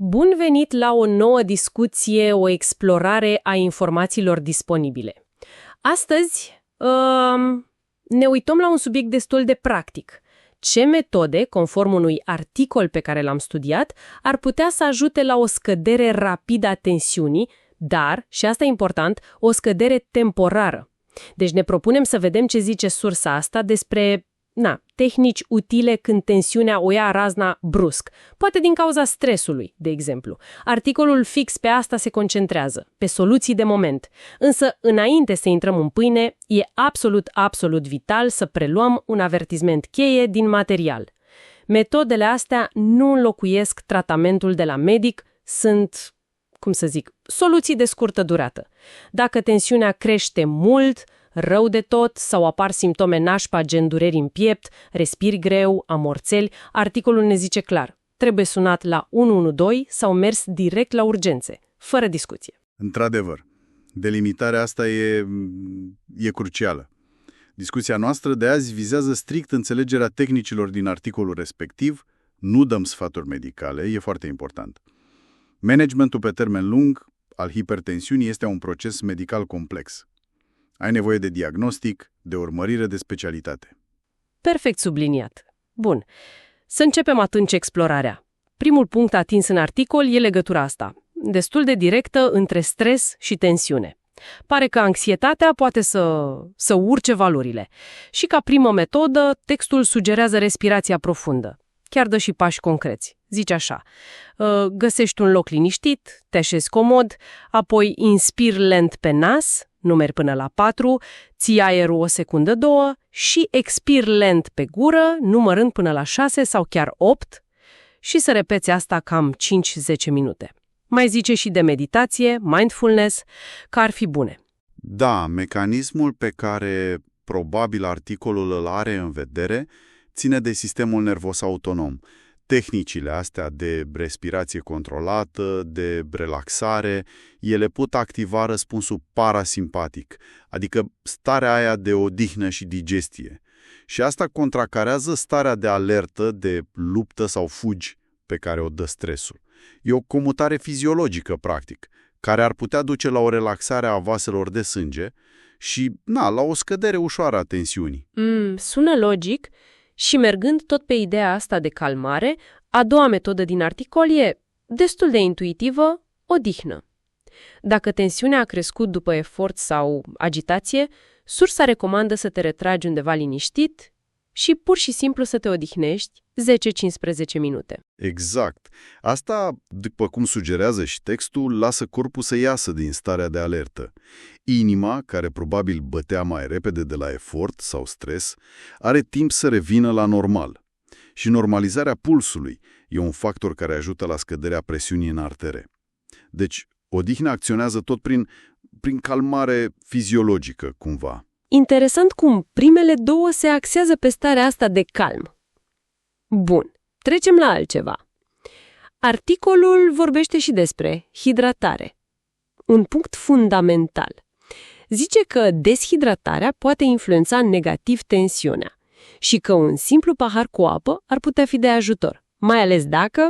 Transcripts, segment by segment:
Bun venit la o nouă discuție, o explorare a informațiilor disponibile. Astăzi ne uităm la un subiect destul de practic. Ce metode, conform unui articol pe care l-am studiat, ar putea să ajute la o scădere rapidă a tensiunii, dar, și asta e important, o scădere temporară. Deci ne propunem să vedem ce zice sursa asta despre tehnici utile când tensiunea o ia razna brusc, poate din cauza stresului, de exemplu. Articolul fix pe asta se concentrează, pe soluții de moment. Însă, înainte să intrăm în pâine, e absolut vital să preluăm un avertisment cheie din material. Metodele astea nu înlocuiesc tratamentul de la medic, sunt, soluții de scurtă durată. Dacă tensiunea crește mult, rău de tot sau apar simptome nașpa gen dureri în piept, respiri greu, amorțeli, articolul ne zice clar, trebuie sunat la 112 sau mers direct la urgențe, fără discuție. Într-adevăr, delimitarea asta e crucială. Discuția noastră de azi vizează strict înțelegerea tehnicilor din articolul respectiv, nu dăm sfaturi medicale, e foarte important. Managementul pe termen lung al hipertensiunii este un proces medical complex. Ai nevoie de diagnostic, de urmărire de specialitate. Perfect subliniat. Bun. Să începem atunci explorarea. Primul punct atins în articol e legătura asta, destul de directă între stres și tensiune. Pare că anxietatea poate să urce valorile. Și ca primă metodă, textul sugerează respirația profundă. Chiar dă și pași concreți. Zice așa, găsești un loc liniștit, te așezi comod, apoi inspiri lent pe nas, numeri până la 4, ții aerul 1-2 secunde și expiri lent pe gură, numărând până la 6 sau chiar 8 și să repeți asta cam 5-10 minute. Mai zice și de meditație, mindfulness, că ar fi bune. Da, mecanismul pe care probabil articolul îl are în vedere ține de sistemul nervos autonom. Tehnicile astea de respirație controlată, de relaxare, ele pot activa răspunsul parasimpatic, adică starea aia de odihnă și digestie. Și asta contracarează starea de alertă, de luptă sau fugi pe care o dă stresul. E o comutare fiziologică, practic, care ar putea duce la o relaxare a vaselor de sânge și, la o scădere ușoară a tensiunii. Sună logic. Și mergând tot pe ideea asta de calmare, a doua metodă din articol e destul de intuitivă, odihnă. Dacă tensiunea a crescut după efort sau agitație, sursa recomandă să te retragi undeva liniștit și pur și simplu să te odihnești 10-15 minute. Exact. Asta, după cum sugerează și textul, lasă corpul să iasă din starea de alertă. Inima, care probabil bătea mai repede de la efort sau stres, are timp să revină la normal. Și normalizarea pulsului e un factor care ajută la scăderea presiunii în artere. Deci, odihna acționează tot prin calmare fiziologică, cumva. Interesant cum primele două se axează pe starea asta de calm. Bun, trecem la altceva. Articolul vorbește și despre hidratare. Un punct fundamental. Zice că deshidratarea poate influența negativ tensiunea și că un simplu pahar cu apă ar putea fi de ajutor, mai ales dacă,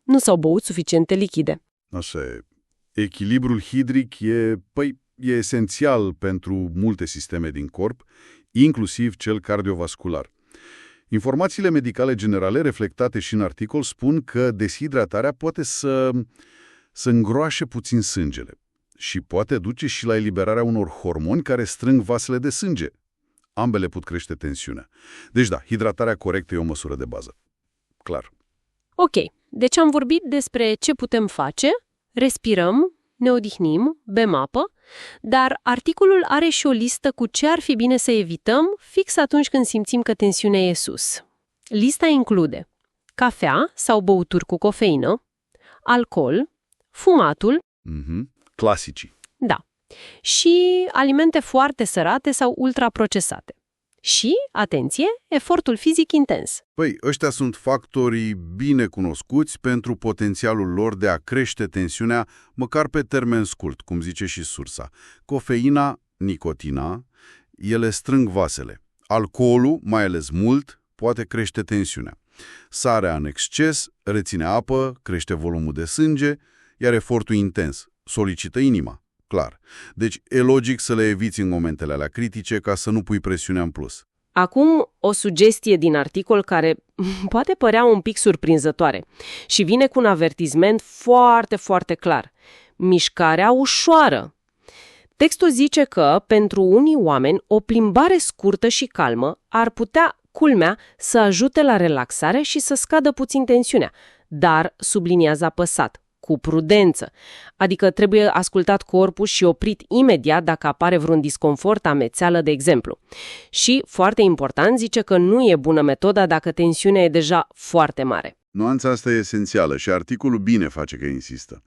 nu s-au băut suficiente lichide. Așa e. Echilibrul hidric e esențial pentru multe sisteme din corp, inclusiv cel cardiovascular. Informațiile medicale generale reflectate și în articol spun că deshidratarea poate să îngroașe puțin sângele și poate duce și la eliberarea unor hormoni care strâng vasele de sânge. Ambele pot crește tensiunea. Deci hidratarea corectă e o măsură de bază. Clar. Ok, deci am vorbit despre ce putem face, respirăm, ne odihnim, bem apă, dar articolul are și o listă cu ce ar fi bine să evităm fix atunci când simțim că tensiunea e sus. Lista include cafea sau băuturi cu cofeină, alcool, fumatul, clasicii. Da. Și alimente foarte sărate sau ultraprocesate. Și, atenție, efortul fizic intens. Ăștia sunt factorii bine cunoscuți pentru potențialul lor de a crește tensiunea, măcar pe termen scurt, cum zice și sursa. Cofeina, nicotina, ele strâng vasele. Alcoolul, mai ales mult, poate crește tensiunea. Sarea în exces reține apă, crește volumul de sânge, iar efortul intens solicită inima, clar. Deci e logic să le eviți în momentele alea critice ca să nu pui presiunea în plus. Acum, o sugestie din articol care poate părea un pic surprinzătoare și vine cu un avertisment foarte, foarte clar. Mișcarea ușoară. Textul zice că, pentru unii oameni, o plimbare scurtă și calmă ar putea, culmea, să ajute la relaxare și să scadă puțin tensiunea, dar, subliniază apăsat, cu prudență. Adică trebuie ascultat corpul și oprit imediat dacă apare vreun disconfort, amețeală, de exemplu. Și, foarte important, zice că nu e bună metoda dacă tensiunea e deja foarte mare. Nuanța asta e esențială și articolul bine face că insistă.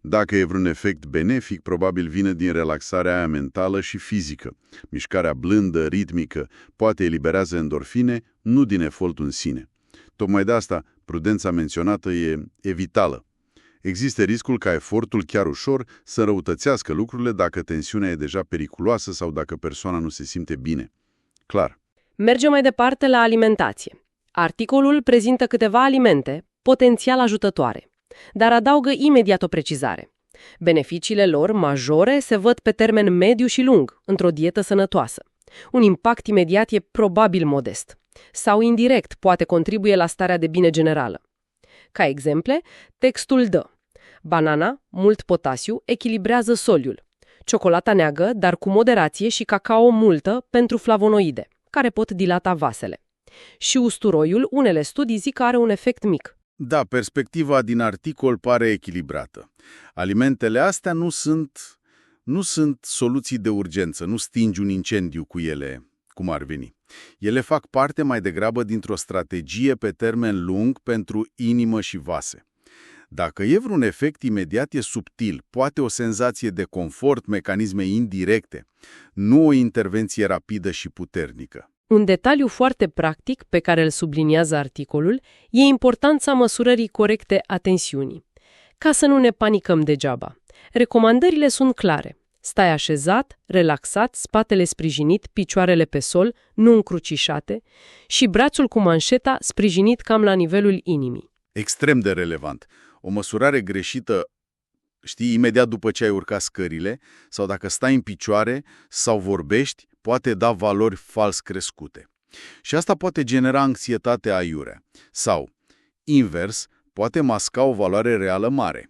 Dacă e vreun efect benefic, probabil vine din relaxarea aia mentală și fizică. Mișcarea blândă, ritmică, poate eliberează endorfine, nu din efortul în sine. Tocmai de asta, prudența menționată e vitală. Există riscul ca efortul chiar ușor să înrăutățească lucrurile dacă tensiunea e deja periculoasă sau dacă persoana nu se simte bine. Clar. Mergem mai departe la alimentație. Articolul prezintă câteva alimente potențial ajutătoare, dar adaugă imediat o precizare. Beneficiile lor majore se văd pe termen mediu și lung, într-o dietă sănătoasă. Un impact imediat e probabil modest, sau indirect poate contribuie la starea de bine generală. Ca exemple, textul dă: banana, mult potasiu, echilibrează soliul. Ciocolata neagră, dar cu moderație, și cacao multă pentru flavonoide, care pot dilata vasele. Și usturoiul, unele studii zic că are un efect mic. Da, perspectiva din articol pare echilibrată. Alimentele astea nu sunt soluții de urgență, nu stingi un incendiu cu ele, cum ar veni. Ele fac parte mai degrabă dintr-o strategie pe termen lung pentru inimă și vase. Dacă e vreun efect imediat, e subtil, poate o senzație de confort, mecanisme indirecte, nu o intervenție rapidă și puternică. Un detaliu foarte practic pe care îl subliniază articolul e importanța măsurării corecte a tensiunii. Ca să nu ne panicăm degeaba. Recomandările sunt clare. Stai așezat, relaxat, spatele sprijinit, picioarele pe sol, nu încrucișate, și brațul cu manșeta sprijinit cam la nivelul inimii. Extrem de relevant. O măsurare greșită, știi, imediat după ce ai urcat scările, sau dacă stai în picioare sau vorbești, poate da valori fals crescute. Și asta poate genera anxietate aiurea. Sau, invers, poate masca o valoare reală mare.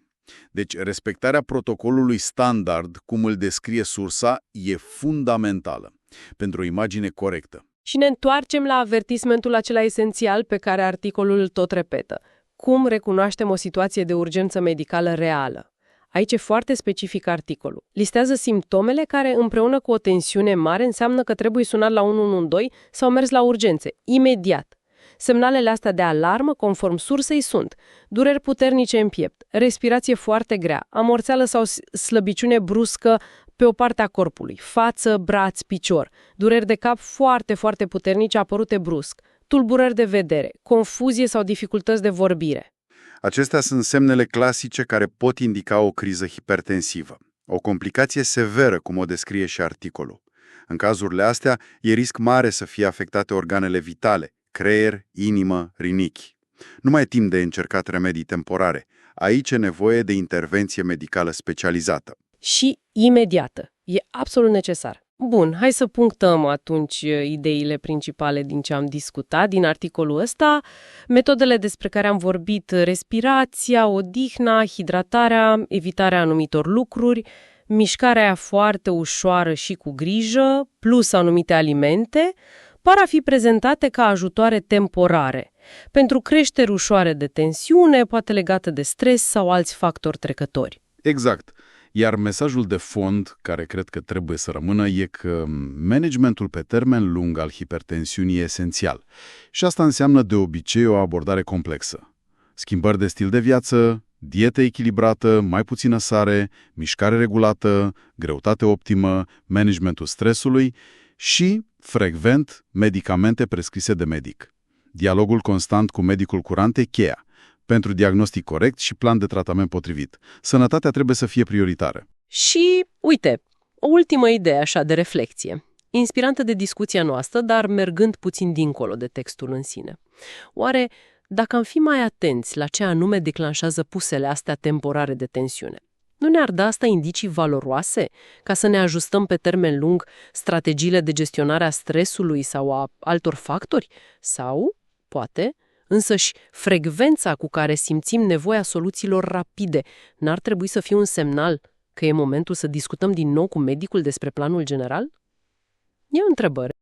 Deci, respectarea protocolului standard, cum îl descrie sursa, e fundamentală pentru o imagine corectă. Și ne întoarcem la avertismentul acela esențial pe care articolul tot repetă. Cum recunoaștem o situație de urgență medicală reală? Aici e foarte specific articolul. Listează simptomele care, împreună cu o tensiune mare, înseamnă că trebuie sunat la 112 sau mers la urgențe, imediat. Semnalele astea de alarmă, conform sursei, sunt dureri puternice în piept, respirație foarte grea, amorțeală sau slăbiciune bruscă pe o parte a corpului, față, braț, picior, dureri de cap foarte, foarte puternice apărute brusc, tulburări de vedere, confuzie sau dificultăți de vorbire. Acestea sunt semnele clasice care pot indica o criză hipertensivă, o complicație severă, cum o descrie și articolul. În cazurile astea, e risc mare să fie afectate organele vitale, creier, inimă, rinichi. Nu mai e timp de încercat remedii temporare. Aici e nevoie de intervenție medicală specializată. Și imediată. E absolut necesar. Bun, hai să punctăm atunci ideile principale din ce am discutat, din articolul ăsta. Metodele despre care am vorbit: respirația, odihna, hidratarea, evitarea anumitor lucruri, mișcarea aia foarte ușoară și cu grijă, plus anumite alimente, par a fi prezentate ca ajutoare temporare, pentru creșteri ușoare de tensiune, poate legată de stres sau alți factori trecători. Exact. Iar mesajul de fond, care cred că trebuie să rămână, e că managementul pe termen lung al hipertensiunii e esențial. Și asta înseamnă de obicei o abordare complexă. Schimbări de stil de viață, dietă echilibrată, mai puțină sare, mișcare regulată, greutate optimă, managementul stresului și, frecvent, medicamente prescrise de medic. Dialogul constant cu medicul curant e cheia pentru diagnostic corect și plan de tratament potrivit. Sănătatea trebuie să fie prioritară. Și, uite, o ultimă idee așa de reflexie, inspirantă de discuția noastră, dar mergând puțin dincolo de textul în sine. Oare dacă am fi mai atenți la ce anume declanșează pusele astea temporare de tensiune, nu ne-ar da asta indicii valoroase ca să ne ajustăm pe termen lung strategiile de gestionare a stresului sau a altor factori? Sau, poate, însăși frecvența cu care simțim nevoia soluțiilor rapide n-ar trebui să fie un semnal că e momentul să discutăm din nou cu medicul despre planul general? E o întrebare.